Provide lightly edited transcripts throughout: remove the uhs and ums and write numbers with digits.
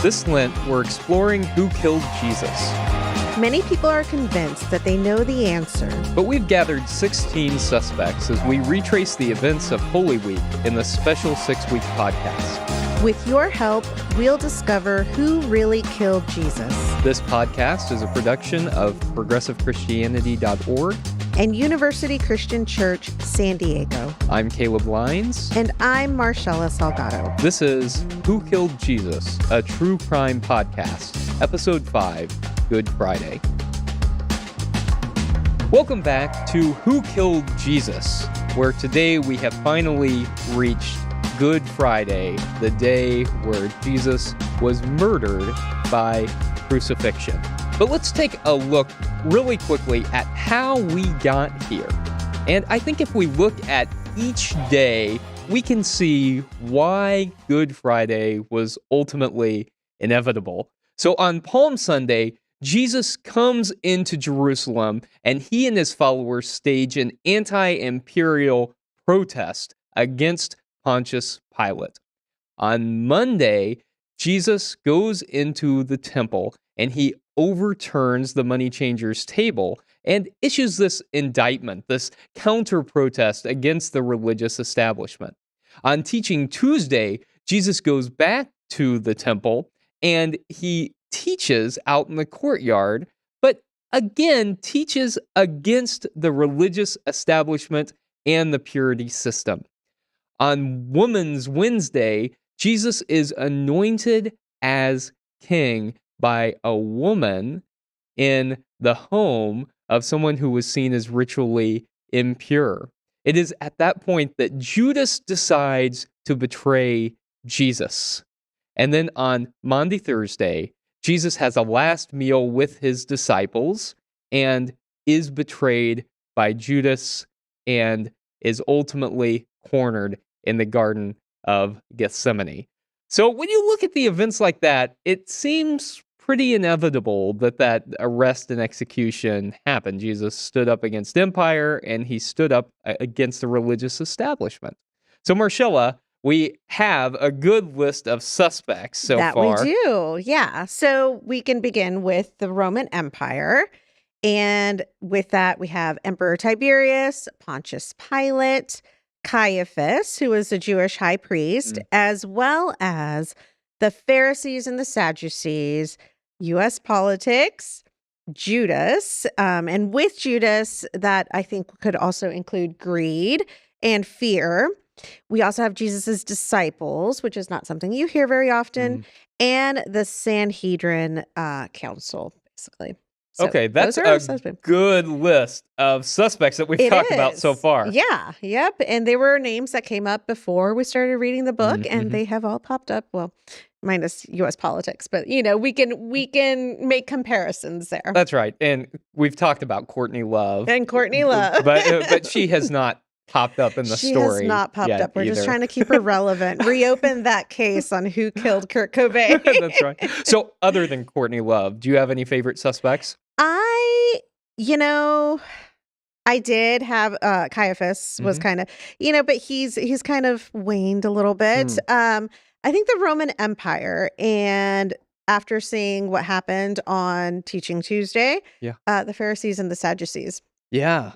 This Lent, we're exploring who killed Jesus. Many people are convinced that they know the answer. But we've gathered 16 suspects as we retrace the events of Holy Week in the special 6-week podcast. With your help, we'll discover who really killed Jesus. This podcast is a production of progressivechristianity.org and University Christian Church, San Diego. I'm Caleb Lyons. And I'm Marshela Salgado. This is Who Killed Jesus, a true crime podcast, Episode 5, Good Friday. Welcome back to Who Killed Jesus, where today we have finally reached Good Friday, the day where Jesus was murdered by crucifixion. But let's take a look really quickly at how we got here. And I think if we look at each day, we can see why Good Friday was ultimately inevitable. So on Palm Sunday, Jesus comes into Jerusalem and he and his followers stage an anti-imperial protest against Pontius Pilate. On Monday, Jesus goes into the temple and he overturns the money changers' table and issues this indictment, this counter-protest against the religious establishment. On Teaching Tuesday, Jesus goes back to the temple and he teaches out in the courtyard, but again teaches against the religious establishment and the purity system. On Women's Wednesday, Jesus is anointed as king by a woman in the home of someone who was seen as ritually impure. It is at that point that Judas decides to betray Jesus. And then on Maundy Thursday, Jesus has a last meal with his disciples and is betrayed by Judas and is ultimately cornered in the Garden of Gethsemane. So when you look at the events like that, it seems pretty inevitable that arrest and execution happened. Jesus stood up against empire and he stood up against the religious establishment. So Marshela, we have a good list of suspects so far. That we do, yeah. So we can begin with the Roman Empire. And with that, we have Emperor Tiberius, Pontius Pilate, Caiaphas, who was a Jewish high priest, as well as the Pharisees and the Sadducees, U.S. politics, Judas, and with Judas, that I think could also include greed and fear. We also have Jesus's disciples, which is not something you hear very often, and the Sanhedrin Council, basically. So okay, that's a good list of suspects that we've talked about so far. Yeah, yep. And they were names that came up before we started reading the book, and they have all popped up. Well, minus U.S. politics, but we can make comparisons there. That's right. And we've talked about Courtney Love. And Courtney Love. but she has not popped up in the story. She has not popped up. We're either. just trying to keep her relevant. Reopen that case on who killed Kurt Cobain. That's right. So other than Courtney Love, do you have any favorite suspects? I did have Caiaphas was kind of, but he's kind of waned a little bit. I think the Roman Empire, and after seeing what happened on Teaching Tuesday, the Pharisees and the Sadducees. Yeah.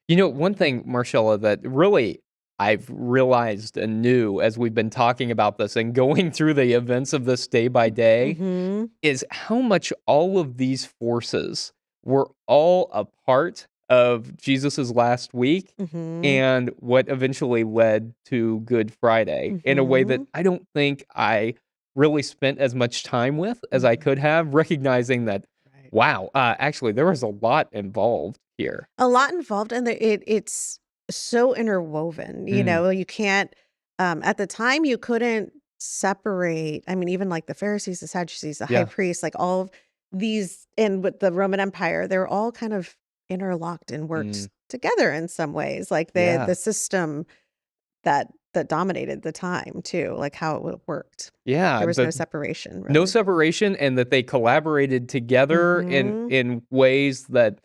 One thing, Marshela, that really I've realized anew as we've been talking about this and going through the events of this day by day is how much all of these forces were all a part of Jesus's last week and what eventually led to Good Friday in a way that I don't think I really spent as much time with as I could have, recognizing that, wow, actually there was a lot involved here. A lot involved, and it's so interwoven. You can't, at the time you couldn't separate, even like the Pharisees, the Sadducees, the high priests, like all of these, and with the Roman Empire, they're all kind of interlocked and worked together in some ways, like the system that dominated the time too, like how it worked. Yeah, there was no separation. Really. No separation, and that they collaborated together in ways that,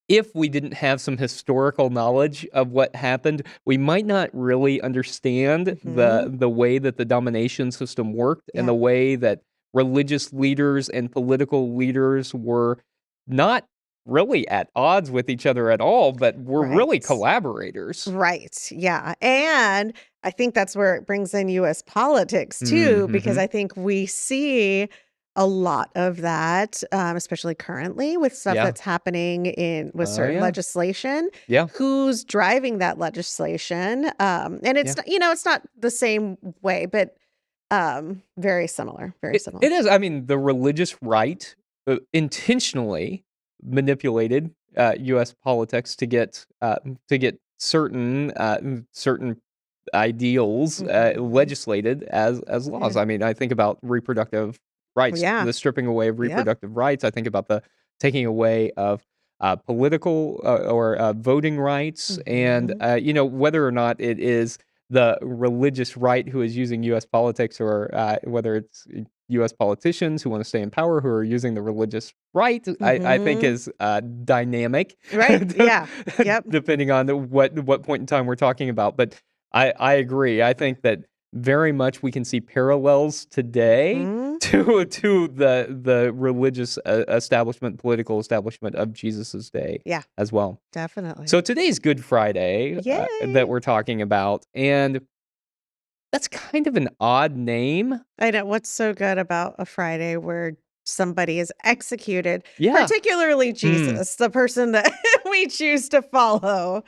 if we didn't have some historical knowledge of what happened, we might not really understand the way that the domination system worked and the way that religious leaders and political leaders were not really at odds with each other at all, but were really Right. collaborators. Right. Yeah. And I think that's where it brings in US politics too, because Mm-hmm. I think we see a lot of that, especially currently with stuff Yeah. that's happening with Oh, certain yeah. legislation. Yeah. Who's driving that legislation? And it's Yeah. not, it's not the same way, but very similar. Very It similar. is. I mean, the religious right intentionally manipulated U.S. politics to get certain ideals Hmm. legislated as laws. Yeah. I mean, I think about reproductive rights, Yeah. the stripping away of Yep. reproductive rights. I think about the taking away of political or voting rights, and Hmm. whether or not it is the religious right who is using U.S. politics, or whether it's U.S. politicians who want to stay in power who are using the religious right, I think Hmm. is dynamic, Right. Yeah. Yep. depending on what point in time we're talking about. But I agree. I think that very much we can see parallels today Mhm. to the religious establishment, political establishment of Jesus's day Yeah, as well. definitely. So today's Good Friday that Yay. we're talking about, and that's kind of an odd name. I know what's so good about a Friday where somebody is executed, Yeah. particularly Mm. Jesus, the person that we choose to follow.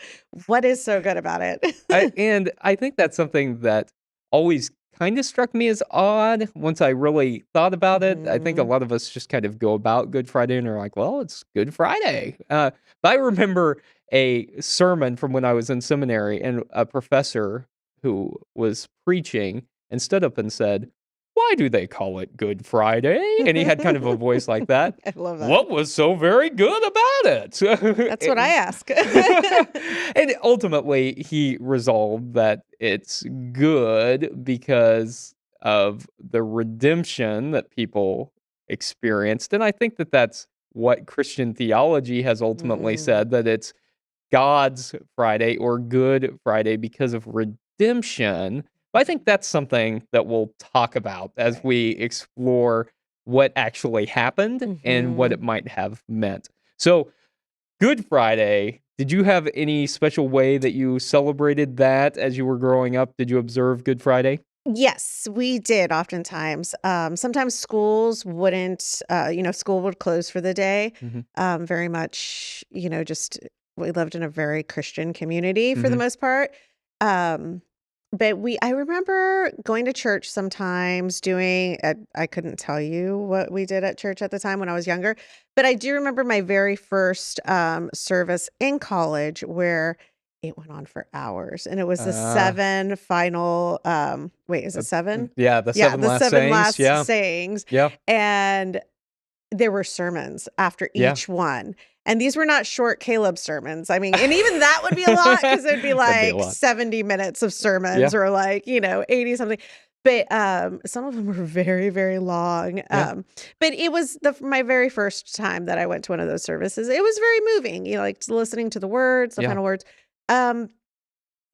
What is so good about it? I think that's something that always kind of struck me as odd once I really thought about it. I think a Mhm. lot of us just kind of go about Good Friday and are like, well, it's Good Friday. But I remember a sermon from when I was in seminary, and a professor who was preaching and stood up and said, "Why do they call it Good Friday?" And he had kind of a voice like that. I love that. What was so very good about That's what I it? ask. And ultimately, he resolved that it's good because of the redemption that people experienced. And I think that that's what Christian theology has ultimately Mm, said, that it's God's Friday or Good Friday because of redemption. But I think that's something that we'll talk about as right. we explore what actually happened and what Mhm. it might have meant. So, Good Friday, did you have any special way that you celebrated that as you were growing up? Did you observe Good Friday? Yes, we did oftentimes. Sometimes schools wouldn't, school would close for the day. Mhm, Very much, just we lived in a very Christian community for the mhm. most part. Um, but I remember going to church sometimes I couldn't tell you what we did at church at the time when I was younger, but I do remember my very first service in college where it went on for hours, and it was the Uh, 7 final, wait, is it uh, 7? yeah, the Yeah, 7 the last 7 sayings, last yeah, sayings, yeah, and there were sermons after yeah. each one, and these were not short Caleb sermons, I mean, and even that would be a lot because 'cause it'd be, That'd be a like, lot. 70 minutes of Yeah, sermons or, like, 80 something, but, some of them were very, very long, yeah, but it was my very first time that I went to one of those services. It was very moving, like, listening to the words, the yeah, final words. Um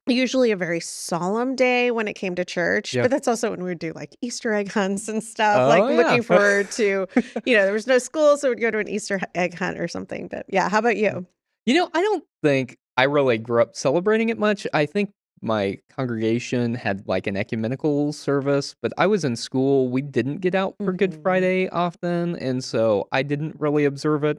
Usually a very solemn day when it came to church, yeah. but that's also when we would do, like, Easter egg hunts and stuff, like, Oh, looking yeah. forward to there was no school, so we'd go to an Easter egg hunt or something, but yeah, how about you? I don't think I really grew up celebrating it much. I think my congregation had like an ecumenical service, but I was in school. We didn't get out for Good Mhm. Friday often, and so I didn't really observe it.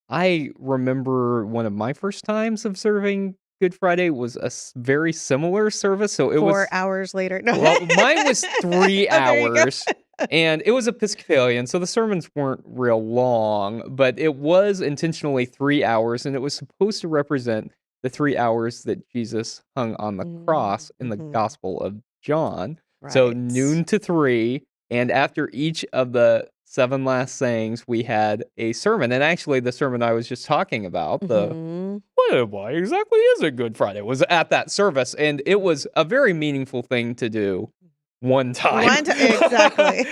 I remember one of my first times observing Good Friday was a very similar service. So it 4 was, hours later. No. well, mine was 3 Oh, there you go. hours, and it was Episcopalian, so the sermons weren't real long, but it was intentionally 3 hours, and it was supposed to represent the 3 hours that Jesus hung on the cross in the Mhm. Gospel of John. So Right. noon to 3, and after each of the 7 last sayings, we had a sermon, and actually the sermon I was just talking about, the Mhm. "Well, why exactly is it Good Friday?" was at that service, and it was a very meaningful thing to do one time. Exactly.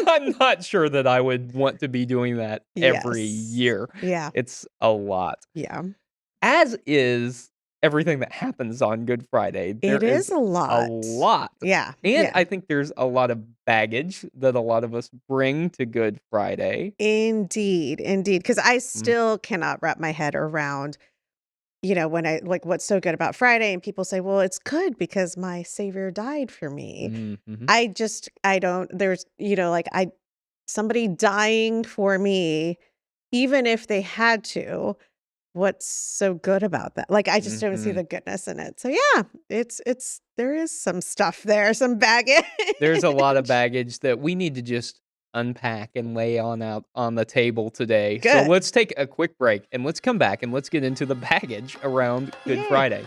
I'm not sure that I would want to be doing that every Yes. year. Yeah. It's a lot. Yeah. As is everything that happens on Good Friday. There It is is a a lot. lot. Yeah. And Yeah. I think there's a lot of baggage that a lot of us bring to Good Friday. Indeed. Indeed. Because I Mm, still cannot wrap my head around, when I like what's so good about Friday, and people say, well, it's good because my Savior died for me. mhm. I don't, there's, somebody dying for me, even if they had to, what's so good about that? Like, I just don't see Mhm. the goodness in it. So yeah, there is some stuff there, some baggage. There's a lot of baggage that we need to just unpack and lay on out on the table today. So Good. let's take a quick break and let's come back and let's get into the baggage around Good Yay. Friday.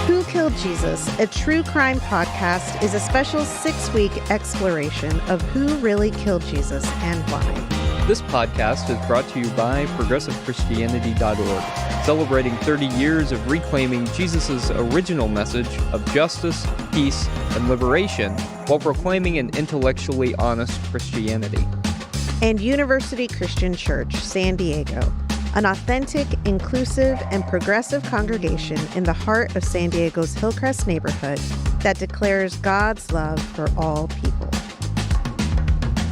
Who Killed Jesus, a true crime podcast, is a special 6-week exploration of who really killed Jesus and why. This podcast is brought to you by ProgressiveChristianity.org, celebrating 30 years of reclaiming Jesus' original message of justice, peace, and liberation while proclaiming an intellectually honest Christianity. And University Christian Church, San Diego, an authentic, inclusive, and progressive congregation in the heart of San Diego's Hillcrest neighborhood that declares God's love for all people.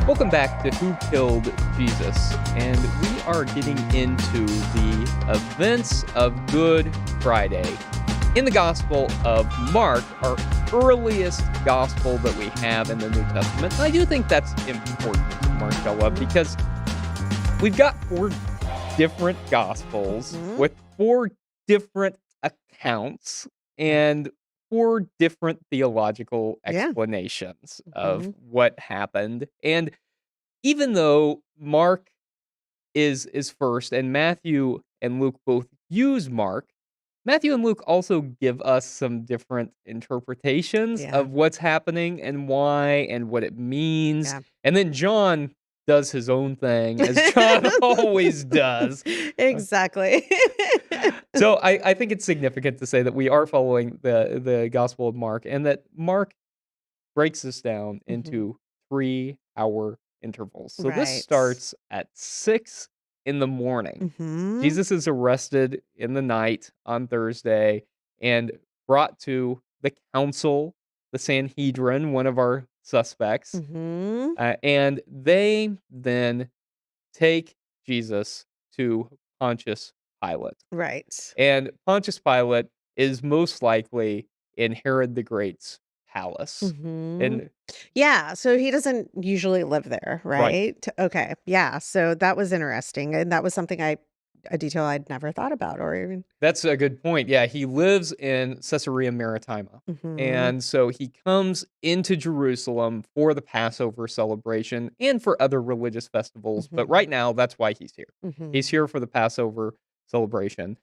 Welcome back to Who Killed Jesus, and we are getting into the events of Good Friday. In the Gospel of Mark, our earliest gospel that we have in the New Testament, and I do think that's important, Marcella, because we've got 4 different gospels with 4 different accounts and 4 different theological Yeah. explanations of what happened. And even though Mark is first and Matthew and Luke both use Mark, Matthew and Luke also give us some different interpretations Yeah. of what's happening and why and what it means. Yeah. And then John does his own thing, as John always does. Exactly. So I think it's significant to say that we are following the Gospel of Mark and that Mark breaks this down into 3-hour intervals. So this Right. starts at 6 in the morning. Mm-hmm. Jesus is arrested in the night on Thursday and brought to the council, the Sanhedrin, one of our suspects. Mm-hmm. And they then take Jesus to Pontius Pilate. Right. And Pontius Pilate is most likely in Herod the Great's palace. Mm-hmm. And Yeah, so he doesn't usually live there, right. right? Okay. Yeah, so that was interesting, and that was something a detail I'd never thought about or even. That's a good point. Yeah, he lives in Caesarea Maritima. Mhm. And so he comes into Jerusalem for the Passover celebration and for other religious festivals. But Mhm. right now, that's why he's here. He's Mhm. here for the Passover celebration.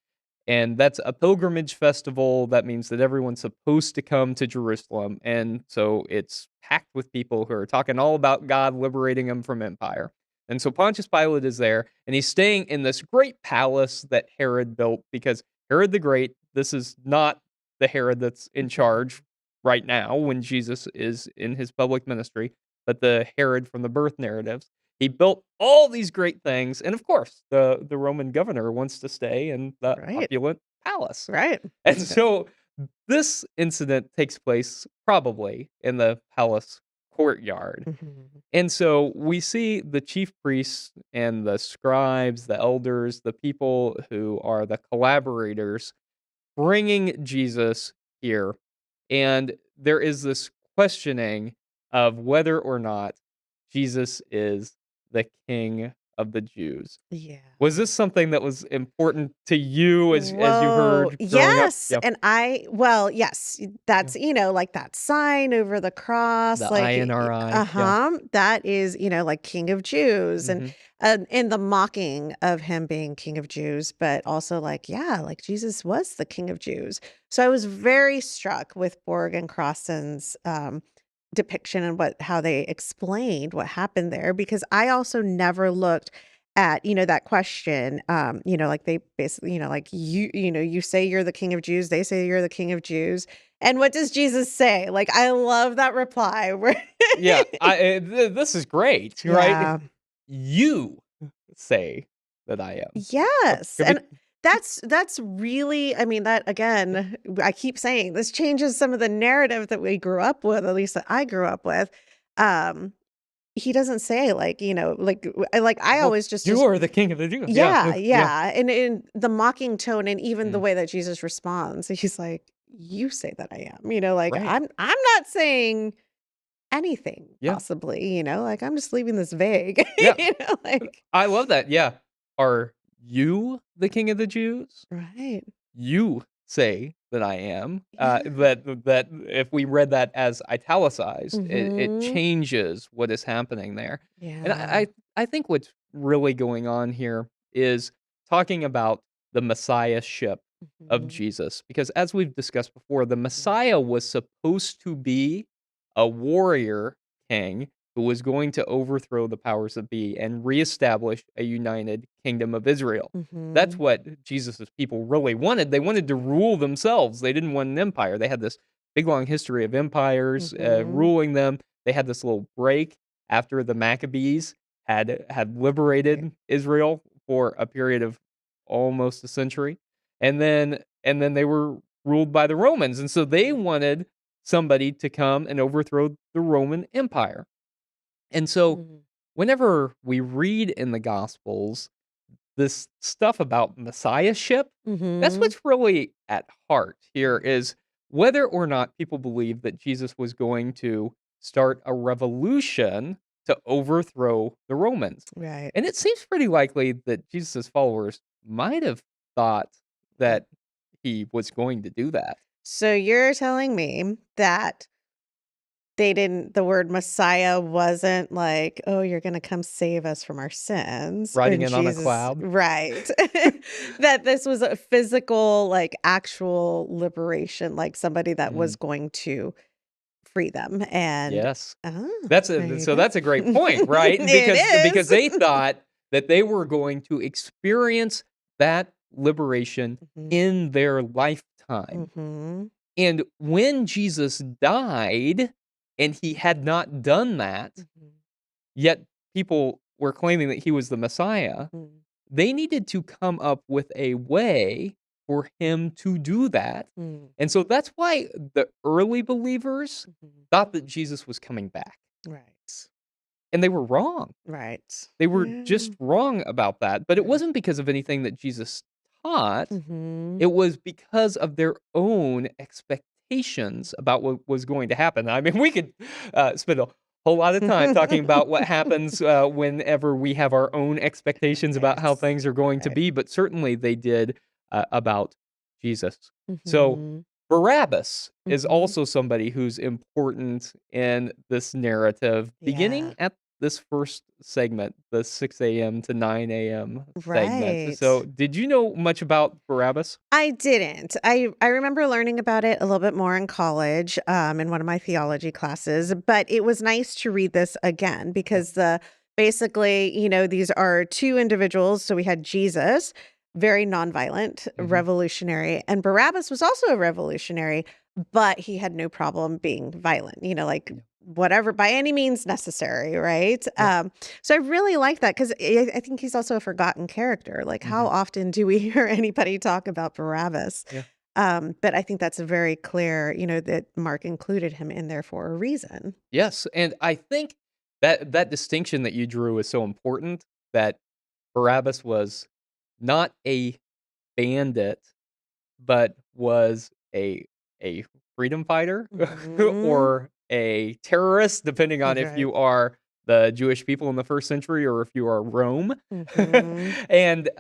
And that's a pilgrimage festival. That means that everyone's supposed to come to Jerusalem. And so it's packed with people who are talking all about God liberating them from empire. And so Pontius Pilate is there, and he's staying in this great palace that Herod built because Herod the Great, this is not the Herod that's in charge right now when Jesus is in his public ministry, but the Herod from the birth narratives. He built all these great things, and of course, the Roman governor wants to stay in the Right. opulent palace. Right. And Okay. so this incident takes place probably in the palace courtyard. Mhm. And so we see the chief priests and the scribes, the elders, the people who are the collaborators bringing Jesus here. And there is this questioning of whether or not Jesus is the king of the Jews. Yeah. Was this something that was important to you as you Whoa. heard growing up? Yes. Yeah. And yes, Yeah. that's, like that sign over the cross, The I in our eye. Yeah. that is, like King of Jews Hmm. and the mocking of him being King of Jews, but also like, yeah, like Jesus was the King of Jews. So I was very struck with Borg and Crossan's depiction and how they explained what happened there, because I also never looked at, that question, like they basically, like you say you're the King of Jews, they say you're the King of Jews. And what does Jesus say? Like, I love that reply where Yeah. This is great, right? yeah. You say that I am. Yes, Could be and that's really I mean, that again, I keep saying this changes some of the narrative that we grew up with, at least that I grew up with. Um, he doesn't say like, I well, always just you as are the king of the Jews. Yeah. yeah, Yeah. yeah, and in the mocking tone and even the Mm, way that Jesus responds, he's like, "You say that I am," like, right. I'm not saying anything Yeah. possibly, like, I'm just leaving this vague, Yeah. like I love that. Yeah. Are you the king of the Jews? right. You say that I am. Yeah. That if we read that as italicized, it Mhm. changes what is happening there. And Yeah. I think what's really going on here is talking about the messiahship of Mhm. Jesus, because as we've discussed before, the Mhm. Messiah was supposed to be a warrior king who was going to overthrow the powers that be and reestablish a united kingdom of Israel. That's Mhm. what Jesus's people really wanted. They wanted to rule themselves. They didn't want an empire. They had this big long history of empires Mhm. ruling them. They had this little break after the Maccabees had Right. liberated Israel for a period of almost a century, and then they were ruled by the Romans, and so they Mhm. wanted somebody to come and overthrow the Roman Empire. And so, Mhm. whenever we read in the Gospels this stuff about messiahship, that's Mhm. what's really at heart here Mhm. is whether or not people believe that Jesus was going to start a revolution to overthrow the Romans. Right. And it seems pretty likely that Jesus' followers might have thought Yeah. that he was going to do that. So you're telling me that the word Messiah wasn't like, "Oh, you're gonna come save us from our sins," Riding and in on a Jesus cloud. right. That this was a physical, like, actual liberation, like somebody that was Mhm. going to free them, and Yes. oh, That's there a you so go. that's a great point, right? It Because is. they thought that they were going to experience that liberation Mhm, in their lifetime. mhm, And when Jesus died and he had not done that, mhm, yet people were claiming that he was the Messiah, mhm, they needed to come up with a way for him to do that. mm, And so that's why the early believers mhm. thought that Jesus was coming back. Right, And they were wrong. right. They were Yeah, just wrong about that, but it right. wasn't because of anything that Jesus taught. Mhm. It was because of their own expectations about what was going to happen. I mean, we could, spend a whole lot of time talking about what happens, whenever we have our own expectations about how Yes, things are going to right. be, but certainly they did, about Jesus. So, Mhm, Barabbas is mhm. also somebody who's important in this narrative, beginning Yeah, at this first segment, the 6 a.m. to 9 a.m. segment. So, right. did you know much about Barabbas? I didn't. I remember learning about it a little bit more in college, in one of my theology classes, but it was nice to read this again Yeah. because basically, these are two individuals. So we had Jesus, very nonviolent, Mhm. revolutionary, and Barabbas was also a revolutionary, but he had no problem being violent, like Yeah. whatever by any means necessary, right? Yeah. So I really like that because I think he's also a forgotten character. Like, how Mhm. often do we hear anybody talk about Barabbas? Yeah. But I think that's a very clear, that Mark included him in there for a reason. Yes, and I think that distinction that you drew is so important, that Barabbas was not a bandit, but was a freedom fighter Hmm. or a terrorist, depending on if Right. you are the Jewish people in the first century or if you are Rome. Hmm. And,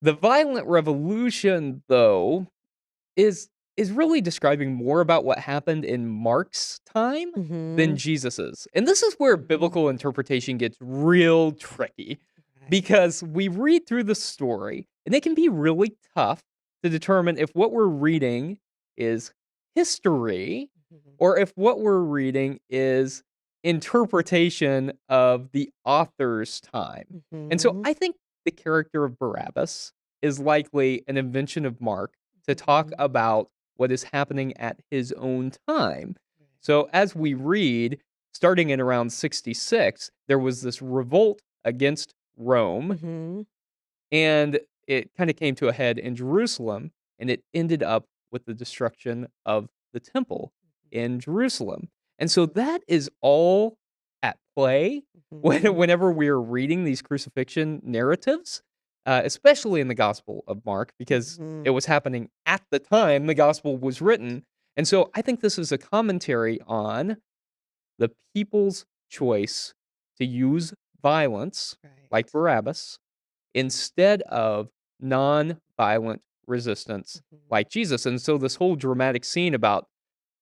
the violent revolution, though, is is really describing more about what happened in Mark's time than Hmm. Jesus's. And this is where Hmm. biblical interpretation gets real tricky, Right. because we read through the story and it can be really tough to determine if what we're reading is history Hmm. or if what we're reading is interpretation of the author's time. And so Hmm. I think the character of Barabbas is likely an invention of Mark to talk Hmm. about what is happening at his own time. So, as we read, starting in around 66, there was this revolt against Rome, Hmm. And it kind of came to a head in Jerusalem, and it ended up with the destruction of the temple in Jerusalem. And so that is all at play Mhm. whenever we're reading these crucifixion narratives, especially in the Gospel of Mark, because it Mhm. was happening at the time the Gospel was written. And so I think this is a commentary on the people's choice to use violence, like Right. Barabbas, instead of non-violent resistance Mhm. like Jesus. And so this whole dramatic scene about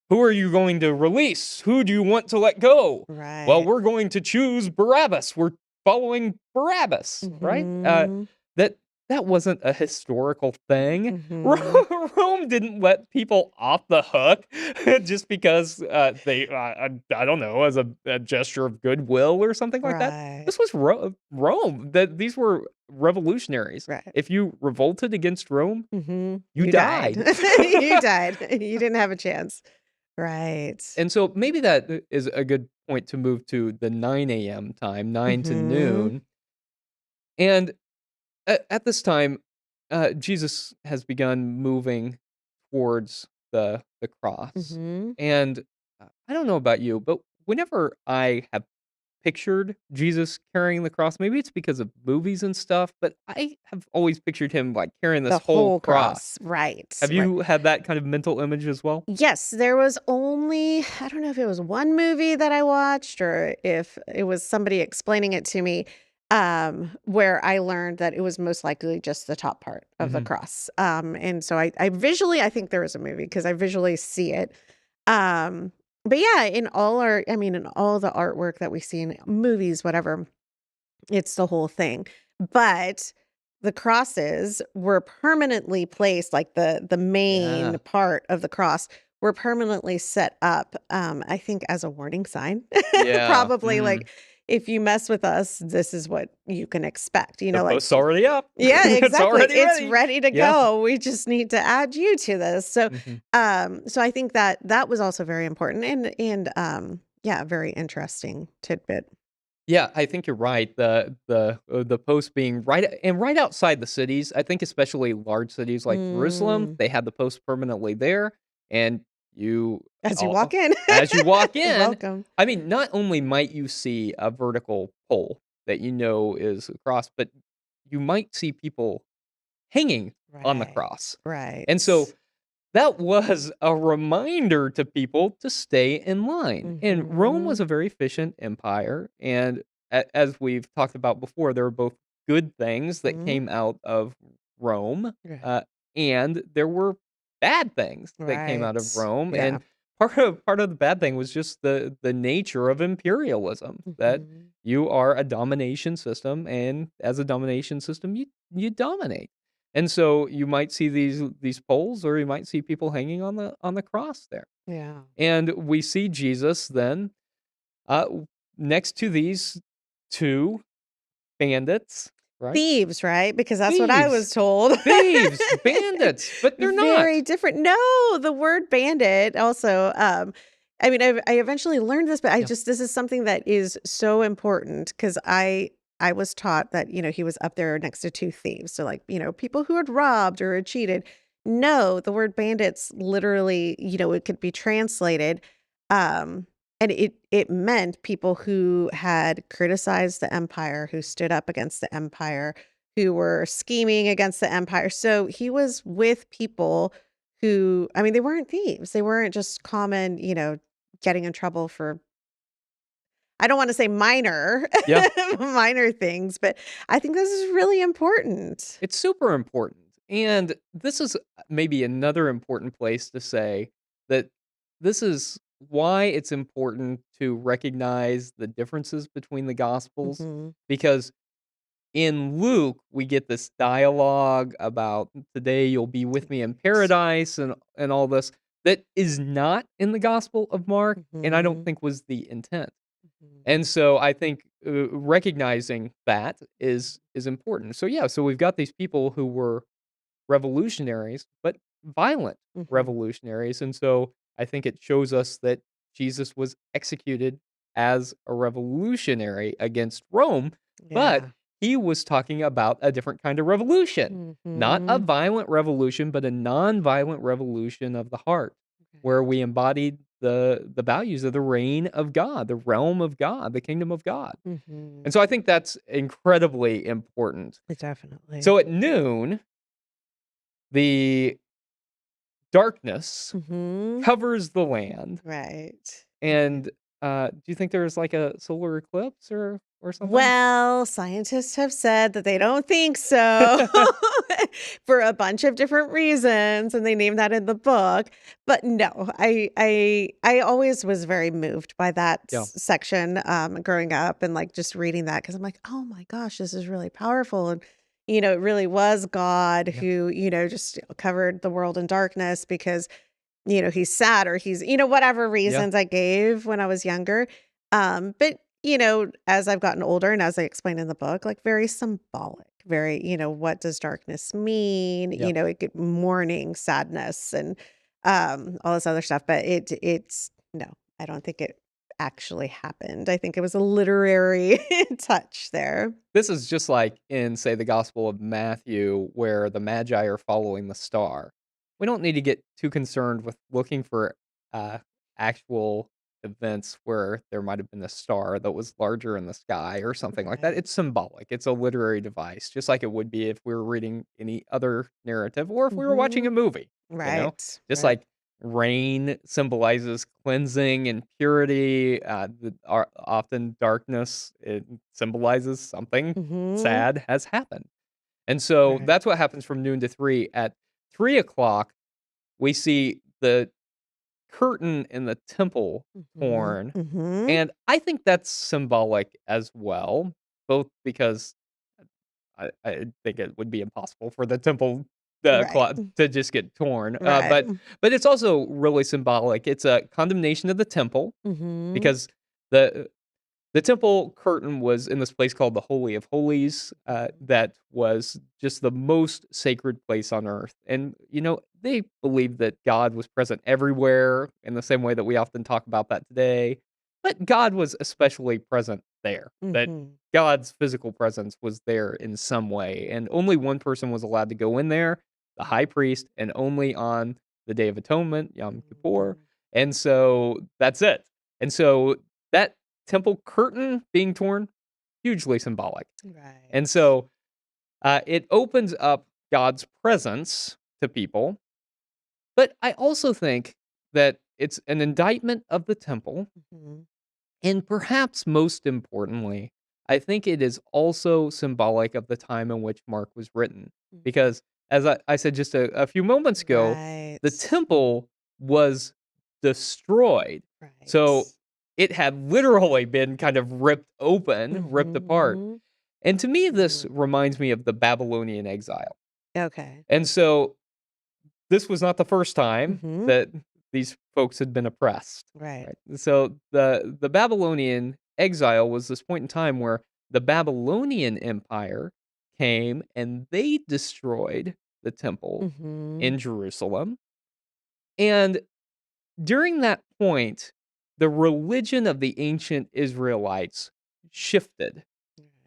who are you going to release? Who do you want to let go? Well, Right. we're going to choose Barabbas. We're following Barabbas, right? Mhm. That that wasn't a historical thing. Mhm. Rome didn't let people off the hook just because they, I don't know, as a gesture of goodwill or something like that. Right. This was Rome. That these were revolutionaries. Right. If you revolted against Rome, Mhm. you You died. died. You died. You didn't have a chance. Right. And so maybe that is a good point to move to the 9 a.m. time, 9 to Mhm. noon. And at this time, Jesus has begun moving towards the cross. Mhm. And I don't know about you, but whenever I have pictured Jesus carrying the cross, maybe it's because of movies and stuff, but I have always pictured him like carrying The this whole whole cross. cross. Right. Have Right. you had that kind of mental image as well? Yes, there was only I don't know if it was one movie that I watched or if it was somebody explaining it to me, where I learned that it was most likely just the top part of the Hmm. cross. And so I visually I think there was a movie because I visually see it. Um, but yeah, in all the artwork that we see in movies, whatever, it's the whole thing. But the crosses were permanently placed, like the main Yeah. part of the cross were permanently set up, I think as a warning sign. Yeah. Probably like, if you mess with us, this is what you can expect. The Like post's already up. yeah, It's exactly. already It's ready. ready to Yeah. go. We just need to add you to this. So Mhm. so I think that that was also very important and yeah, very interesting tidbit. Yeah, I think you're right. The post being right outside the cities. I think especially large cities like Jerusalem, Mm. they had the post permanently there, and you As you all walk in. as you walk in, Welcome. I mean, not only might you see a vertical pole that you know is a cross, but you might see people hanging on the Right. cross. And so Right. that was a reminder to people to stay in line. And Rome was Mhm. a very efficient empire. And as we've talked about before, there were both good things that Mhm. came out of Rome, Right. uh, and there were bad things that came out of Right. Rome. Yeah. And part of the bad thing was just the nature of imperialism, that Mhm. you are a domination system, and as a domination system, you dominate. And so you might see these poles, or you might see people hanging on the cross there. Yeah. And we see Jesus then next to these two bandits, right? Thieves, right? Because that's what I Thieves, was told. bandits, but they're Very not. different. No, the word bandit also, I mean, I eventually learned this, but I Yeah. just this is something that is so important because I was taught that, he was up there next to two thieves. So like, people who had robbed or had cheated. No, the word bandits literally, it could be translated. Um, and it meant people who had criticized the empire, who stood up against the empire, who were scheming against the empire. So he was with people who, I mean, they weren't thieves. They weren't just common, getting in trouble for, I don't want to say minor, Yeah. minor things, but I think this is really important. It's super important. And this is maybe another important place to say that this is why it's important to recognize the differences between the gospels, Hmm. because in Luke we get this dialogue about today you'll be with me in Right. paradise and all this that is not in the gospel of Mark, and I don't Hmm. think was the intent. Hmm. And so I think, recognizing that is important. So yeah, so we've got these people who were revolutionaries, but violent Hmm. revolutionaries, and so I think it shows us that Jesus was executed as a revolutionary against Rome, but Yeah. he was talking about a different kind of revolution. Not a Mm-hmm. violent revolution, but a non-violent revolution of the heart, where Right. we embodied the values of the reign of God, the realm of God, the kingdom of God. Mm-hmm. And so I think that's incredibly important. Definitely. So at noon, the darkness Mm-hmm. covers the land. Right. Right. And do you think there's like a solar eclipse or something? Well, scientists have said that they don't think so for a bunch of different reasons, and they name that in the book. But no, I always was very moved by that Yeah. section growing up and like just reading that because I'm like, oh my gosh, this is really powerful. And it really was God Yeah. who, just covered the world in darkness because he's sad or he's, whatever Yeah. reasons I gave when I was younger. But, as I've gotten older and as I explained in the book, like very symbolic, very, what does darkness mean? Yeah. It could mourning, sadness, and all this other stuff. But it's no, I don't think it actually happened. I think it was a literary touch there. This is just like in, say, the Gospel of Matthew, where the Magi are following the star. We don't need to get too concerned with looking for uh, actual events where there might have been a star that was larger in the sky or something like that. Right. It's symbolic. It's a literary device, just like it would be if we were reading any other narrative or if we were watching a Hmm. movie, you know? Right. Just Right. like rain symbolizes cleansing and purity. Often darkness, it symbolizes something Hmm. sad has happened. And so Right. that's what happens from noon to 3. At 3 o'clock, we see the curtain in the temple Hmm. torn. Hmm. And I think that's symbolic as well, both because I think it would be impossible for the temple Right. to just get torn. Right. But it's also really symbolic. It's a condemnation of the temple Mhm. because the the temple curtain was in this place called the Holy of Holies, that was just the most sacred place on earth. And, they believed that God was present everywhere in the same way that we often talk about that today. But God was especially present there, that Mhm. God's physical presence was there in some way. And only one person was allowed to go in there, the high priest, and only on the Day of Atonement, Yom Kippur. Mhm. And so that's it. And so that temple curtain being torn, hugely symbolic. And Right. so it opens up God's presence to people. But I also think that it's an indictment of the temple. Mhm. And perhaps most importantly, I think it is also symbolic of the time in which Mark was written. Mhm. Because as I said just a few moments ago, the Right. temple was destroyed. So Right. it had literally been kind of ripped open, ripped apart. Mhm. And to me, this Mhm. reminds me of the Babylonian exile. Okay. And so this was not the first time Mhm. that these folks had been oppressed, Right. right? So the Babylonian exile was this point in time where the Babylonian Empire came and they destroyed the temple Mhm. in Jerusalem. And during that point, the religion of the ancient Israelites shifted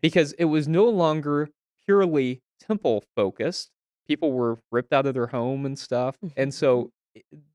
because it was no longer purely temple focused. People were ripped out of their home and stuff. And Mhm. so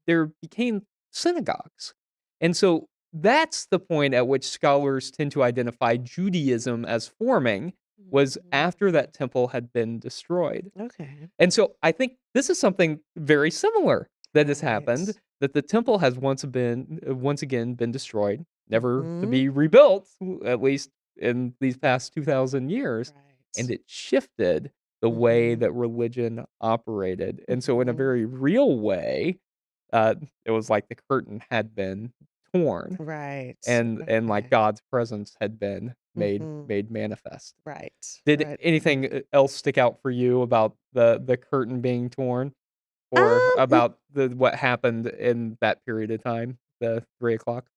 there became synagogues. And so that's the point at which scholars tend to identify Judaism as forming was Mhm. after that temple had been destroyed. Okay. And so I think this is something very similar that has happened, Right. that the temple has once again been destroyed, never to Mhm. be rebuilt, at least in these past 2,000 years, and Right. it shifted the way Mhm. that religion operated. And so in a Mhm. very real way, uh, it was like the curtain had been torn Right. and like Okay. God's presence had been made Mhm. made manifest. Right. Did Right. anything else stick out for you about the curtain being torn? Or Um, about what happened in that period of time, the 3 o'clock?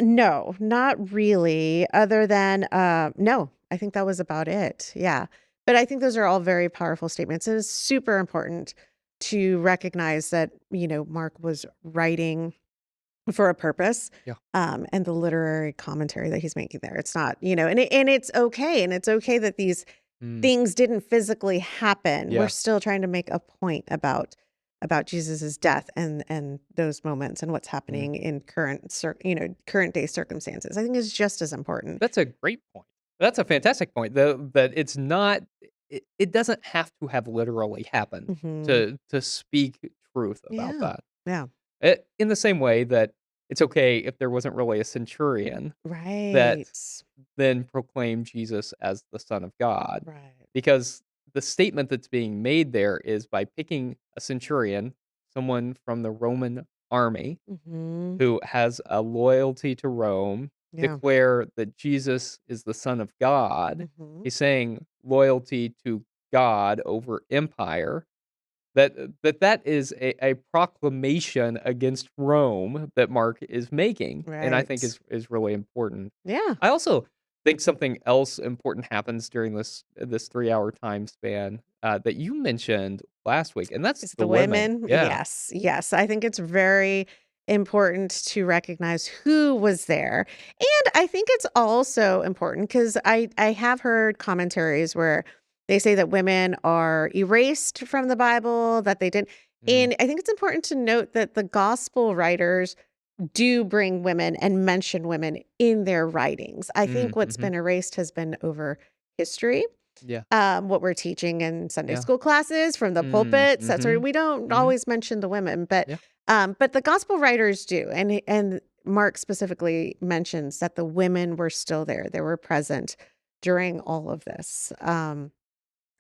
No, not really, other than, no, I think that was about it, yeah. But I think those are all very powerful statements, and it's super important to recognize that, Mark was writing for a purpose, Yeah. and the literary commentary that he's making there. It's not, and it's okay that these Mm. things didn't physically happen, we're Yeah. still trying to make a point about Jesus's death and those moments and what's Mm. happening in current day circumstances. I think is just as important. That's a great point. That's a fantastic point, though, that it's not it doesn't have to have literally happened Mhm. to speak truth about Yeah. that. Yeah. In the same way that it's okay if there wasn't really a centurion that Right. then proclaimed Jesus as the Son of God, Right. because the statement that's being made there is by picking a centurion, someone from the Roman army, Mhm. who has a loyalty to Rome, Yeah. declare that Jesus is the Son of God. Mhm. He's saying loyalty to God over empire. That is a proclamation against Rome that Mark is making, and I think Right. is really important. Yeah. I also think something else important happens during this 3-hour time span, that you mentioned last week, and that's It's the the women. women. Yeah. Yes. Yes. I think it's very important to recognize who was there. And I think it's also important because I have heard commentaries where they say that women are erased from the Bible, that they didn't. Mm, And I think it's important to note that the gospel writers do bring women and mention women in their writings. I think what's mhm. been erased has been over history, Yeah, what we're teaching in Sunday yeah. school classes from the Mm, pulpits. That's where mhm, we don't mhm. always mention the women, Yeah, but the gospel writers do, and Mark specifically mentions that the women were still there. They were present during all of this.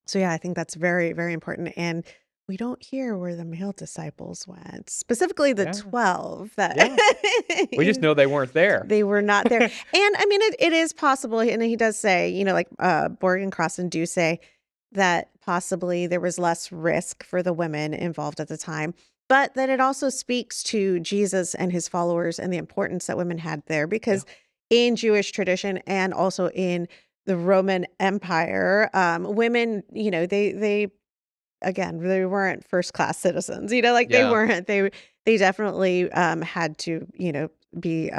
So yeah, I think that's very, very important. And we don't hear where the male disciples went, specifically the yeah, 12 that yeah. We just know they weren't there. they were not there. And I mean, it is possible. And he does say, like Borg and Crossan do say that possibly there was less risk for the women involved at the time, but that it also speaks to Jesus and his followers and the importance that women had there Yeah, because in Jewish tradition and also in the Roman Empire, women, they again, they weren't first class citizens, like they yeah, weren't, they definitely had to, be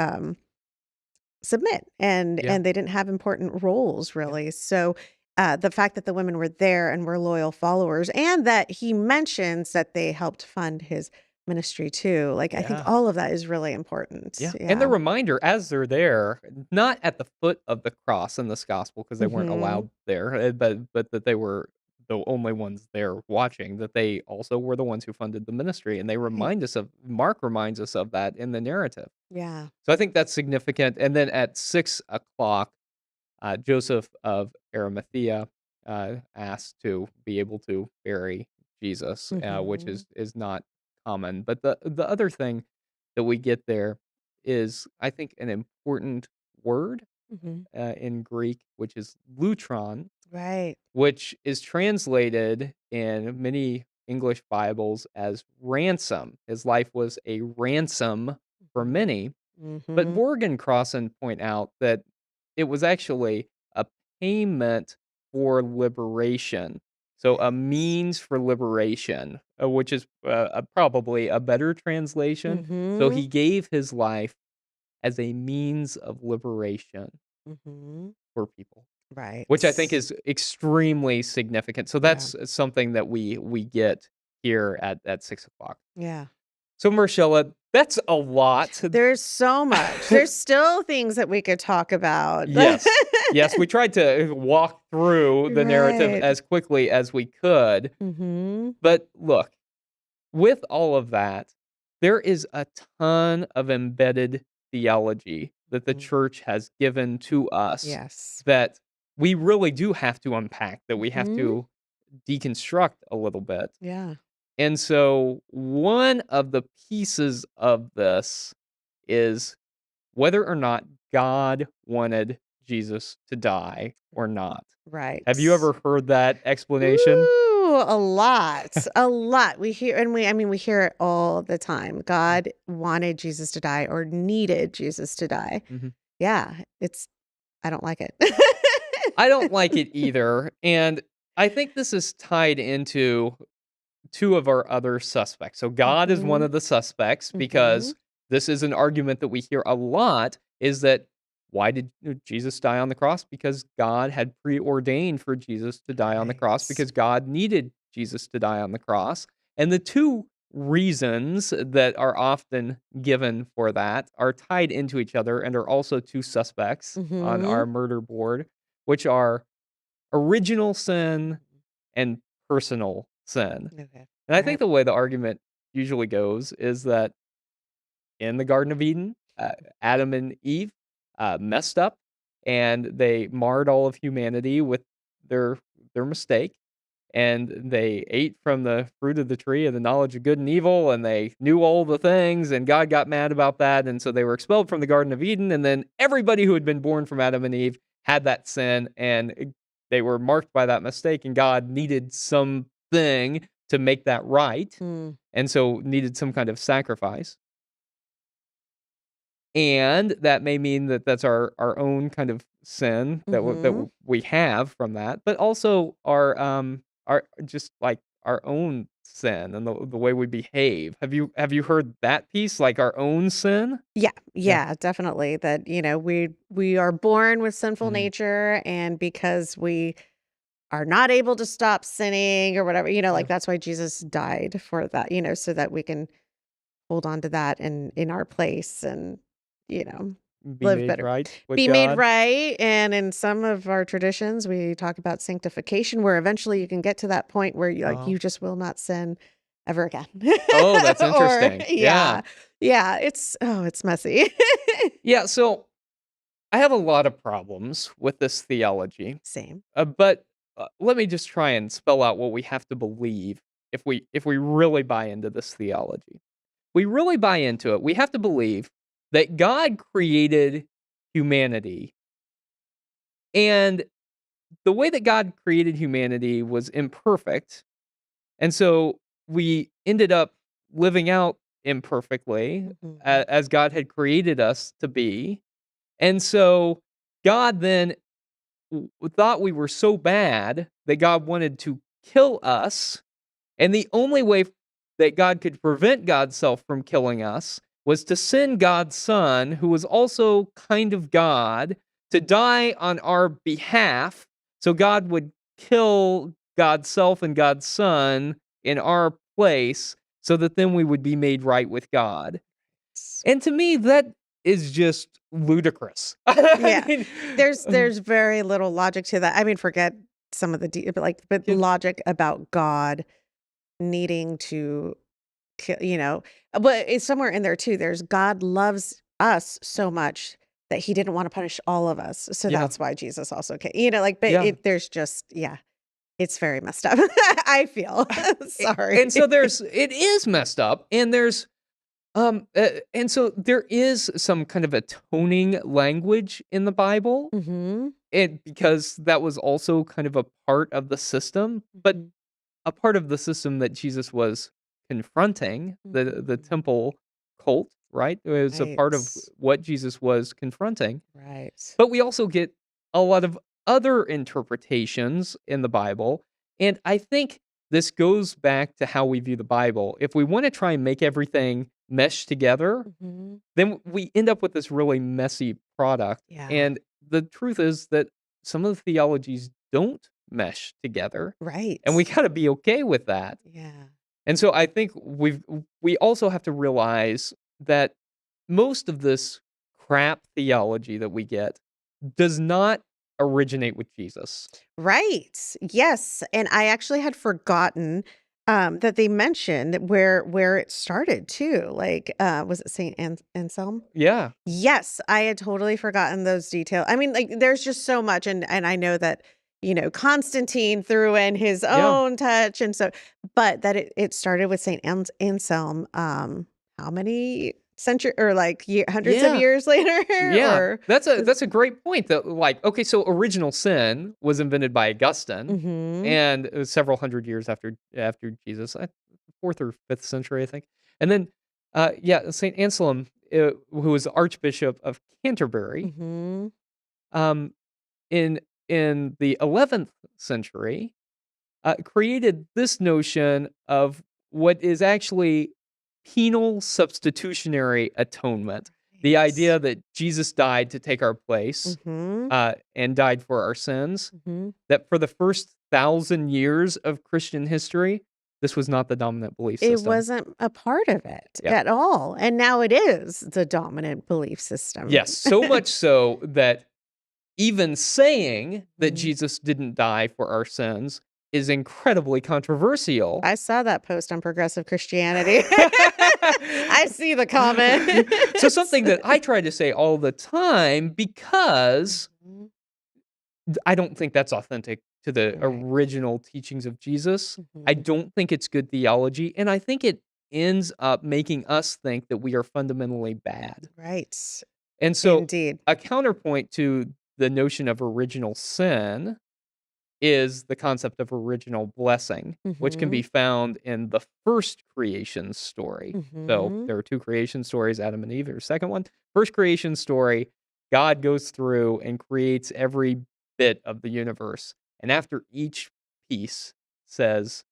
submit yeah, and they didn't have important roles yeah, really. So the fact that the women were there and were loyal followers and that he mentions that they helped fund his ministry too. Like I think yeah. all of that is really important. Yeah, and the Yeah. reminder as they're there, not at the foot of the cross in this gospel because they weren't Mhm. allowed there, but that they were the only ones there watching, that they also were the ones who funded the ministry, and they Right. remind us of Mark reminds us of that in the narrative. Yeah. So I think that's significant, and then at 6 o'clock, Joseph of Arimathea, asked to be able to bury Jesus, which Mhm. is not common. But the other thing that we get there is, I think, an important word Mhm. in Greek, which is lutron, Right. which is translated in many English Bibles as ransom. His life was a ransom for Mhm. many, but Mhm. Borg and Crossan point out that it was actually a payment for liberation. So a Yes. means for liberation, which is probably a better translation. So Mhm. he gave his life as a means of liberation Mhm. for people, which I think Right. is extremely significant. So Yeah. that's something that we get here at 6 o'clock. Yeah. So Marcella, that's a lot. There's so much. There's still things that we could talk about. Yes. Yes, we tried to walk through the narrative Right. as quickly as we could, Mhm. but look, with all of that, there is a ton of embedded theology that the Mhm. church has given to us Yes. that we really do have to unpack, that we have Mhm. to deconstruct a little bit. Yeah. And so one of the pieces of this is whether or not God wanted Jesus to die or not. Have you Right. ever heard that explanation? Ooh, a lot. A lot. We hear and we I mean, we hear it all the time. Yeah. God wanted Jesus to die or needed Jesus to die. Mhm. Yeah, I don't like it. I don't like it either, and I think this is tied into 2 of our other suspects. So God is one Mhm. of the suspects Mhm. because this is an argument that we hear a lot, is that why did Jesus die on the cross? Because God had preordained for Jesus to die on the cross Right. because God needed Jesus to die on the cross. And the two reasons that are often given for that are tied into each other and are also two suspects on Mm-hmm. our murder board, which are original sin and personal sin. Okay. And I think Right. the way the argument usually goes is that in the Garden of Eden, Adam and Eve messed up and they marred all of humanity with their their mistake. And they ate from the fruit of the tree of the knowledge of good and evil, and they knew all the things, and God got mad about that, and so they were expelled from the Garden of Eden. And then everybody who had been born from Adam and Eve had that sin, and they were marked by that mistake, and God needed something to make that right, Mm. and so needed some kind of sacrifice. And that may mean that that's our own kind of sin that Mm-hmm. we have from that, but also our just, like, our own sin and the way we behave. Have you heard that piece, like our own sin? Yeah, Yeah. yeah, definitely. That, we are born with sinful Mhm. nature, and because we are not able to stop sinning or whatever, Yeah. like that's why Jesus died for that, so that we can hold on to that in our place and, you know, Be live made better. right with Be made God. right. And in some of our traditions, we talk about sanctification, where eventually you can get to that point where uh you just will not sin ever again. Oh, that's Or interesting. Yeah. yeah. Yeah, it's messy. Yeah, so I have a lot of problems with this theology, Same. but, let me just try and spell out what we have to believe if we really buy into this theology. We really buy into it, we have to believe that God created humanity, and the way that God created humanity was imperfect, and so we ended up living out imperfectly Mhm. as God had created us to be, and so God then thought we were so bad that God wanted to kill us. And the only way that God could prevent God's self from killing us was to send God's son, who was also kind of God, to die on our behalf. So God would kill God's self and God's son in our place so that then we would be made right with God. And to me, that is just ludicrous. I Yeah. mean, There's very little logic to that. I mean, forget some of the but yeah, logic about God needing to kill, but it's somewhere in there too. There's God loves us so much that he didn't want to punish all of us. So yeah, that's why Jesus also came, but yeah. there's just, yeah, it's very messed up. I feel sorry. And so it is messed up, and and so there is some kind of atoning language in the Bible, Hmm. and because that was also kind of a part of the system, but Hmm. a part of the system that Jesus was confronting, the Hmm. temple cult, right? It was a part of Right. what Jesus was confronting. Right. But we also get a lot of other interpretations in the Bible, and I think this goes back to how we view the Bible. If we wanna try and make everything mesh together, Hmm. then we end up with this really messy product, Yeah. and the truth is that some of the theologies don't mesh together, and we Right. gotta be okay with that. Yeah. And so I think we also have to realize that most of this crap theology that we get does not originate with Jesus. Right. Yes, and I actually had forgotten, that they mentioned where it started too, like, was it Saint Anselm? Yeah. Yes, I had totally forgotten those details. I mean, like, there's just so much, and I know that, Constantine threw in his Yeah. own touch, and so but that it started with Saint Anselm, how many century or, like, hundreds of Yeah. years later? Yeah. Or That's a great point that, like, okay, so original sin was invented by Augustine, Mhm. and it was several hundred years after Jesus, 4th or 5th century, I think. And then yeah, Saint Anselm, who was Archbishop of Canterbury, Mhm. um in the 11th century, created this notion of what is actually penal substitutionary atonement. The idea that Jesus died to take our place, Mm-hmm. and died for our sins, Mm-hmm. that for the first 1,000 years of Christian history, this was not the dominant belief It system. wasn't a part of it Yeah. at all. And now it is the dominant belief system. Yes, so much so that even saying that Mhm. Jesus didn't die for our sins is incredibly controversial. I saw that post on progressive Christianity. I see the So comments. something that I try to say all the time because Mhm. I don't think that's authentic to the Right. original teachings of Jesus. I Mhm. don't think it's good theology, and I think it ends up making us think that we are fundamentally bad. Right. And so Indeed. a counterpoint to the notion of original sin is the concept of original blessing, which can be Mhm. found in the first creation story. So Mhm. there are two creation stories, Adam and Eve. There's a second one. First creation story, God goes through and creates every bit of the universe. And after each piece says,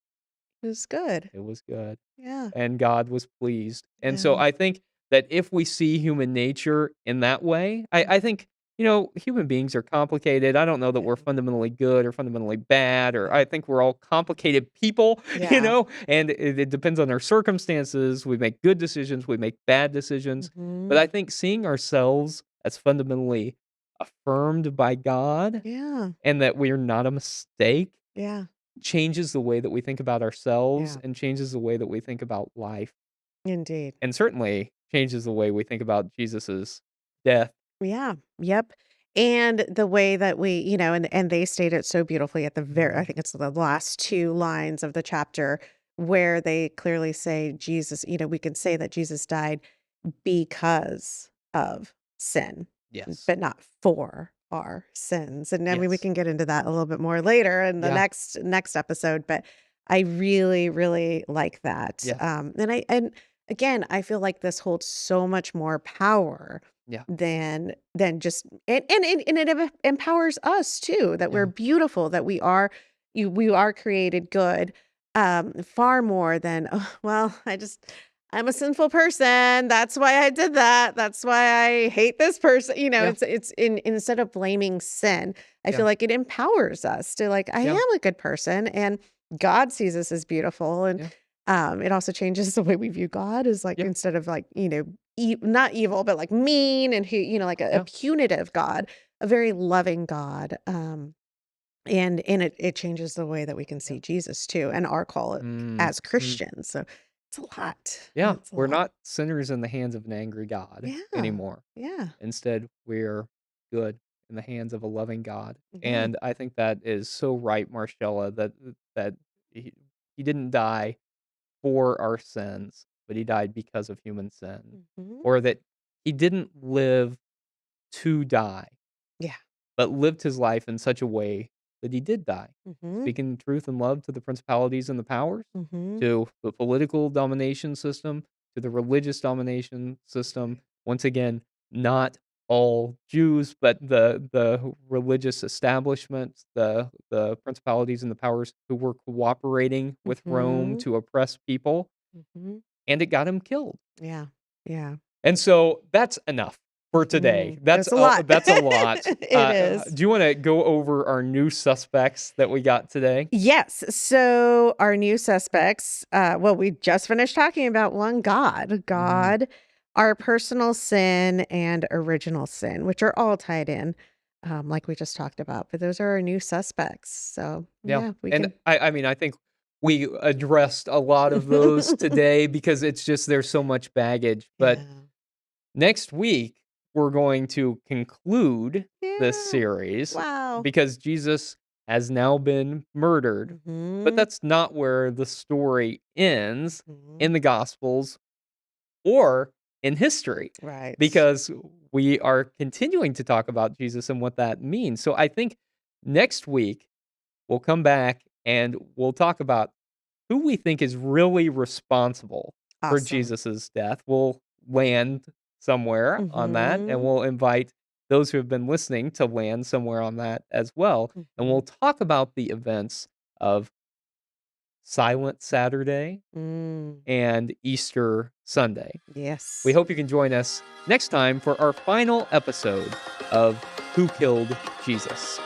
It was good. it was good Yeah. and God was pleased. And so Yeah. I think that if we see human nature in that way, I think, human beings are complicated. I don't know that we're Yeah. fundamentally good or fundamentally bad, or Yeah. I think we're all complicated people, Yeah. and it depends on our circumstances. We make good decisions, we make bad decisions. But Mhm. I think seeing ourselves as fundamentally affirmed by God Yeah. and that we're not a mistake Yeah. changes the way that we think about ourselves Yeah. and changes the way that we think about life, Indeed. and certainly changes the way we think about Jesus's death. Yeah. Yep. And the way that and they state it so beautifully at the very, I Mhm. think it's the last two lines of the chapter where they clearly say Jesus, we can say that Jesus died because of sin, Yes. but not for our sins. And I mean, we Yes. can get into that a little bit more later in the Yeah. next episode, but I really, really like that. Yeah. And again, I feel like this holds so much more power Yeah. than just and it empowers us too, that we're Yeah. beautiful, that we are created good, far more than, oh, well, I'm a sinful person. That's why I did that. That's why I hate this person. Yeah. Instead of blaming sin, I Yeah. feel like it empowers us to, like, I Yeah. am a good person and God sees us as beautiful. And Yeah. it also changes the way we view God, is like, Yeah. instead of, like, not evil, but like mean and who, like a Yeah. punitive God, a very loving God. And it changes the way that we can Yeah. see Jesus too, and our call Mm, as mm. Christians. So it's a lot. Yeah. It's a We're lot. not sinners in the hands of an angry God Yeah. anymore. Yeah. Instead, we're good in the hands of a loving God. Yeah. And I think that is so right, Marcella, that he, he didn't die for our sins, but he died because of human sin. Mhm. Or that he didn't live to die, Yeah. but lived his life in such a way that he did die, Mhm. speaking truth and love to the principalities and the powers, Mhm. to the political domination system, to the religious domination system. Once again, not all Jews, but the religious establishments, the principalities and the powers who were cooperating with Rome Mhm. to oppress people, Mhm. and it got him killed. Yeah. Yeah. And so that's enough for today. Mhm. It's a lot. That's a lot. It is. Do you wanna go over our new suspects that we got today? Yes. So our new suspects, well, we just finished talking about one, God. Mhm. God, our personal sin and original sin, which are all tied in, like we just talked about. But those are our new suspects. So Yeah, yeah, we and can. I mean, I think we addressed a lot of those today because it's just there's so much baggage, but Yeah. next week, we're going to conclude this Yeah. series Wow. because Jesus has now been murdered, but Hmm. that's not where the story ends Hmm. in the Gospels or in history, Right. because we are continuing to talk about Jesus and what that means. So I think next week we'll come back and we'll talk about who we think is really responsible for Awesome. Jesus's death. We'll land somewhere on that, and Hmm. we'll invite those who have been listening to land somewhere on that as well. And Hmm. we'll talk about the events of Silent Saturday, Mm, and Easter Sunday. yes. We hope you can join us next time for our final episode of Who Killed Jesus?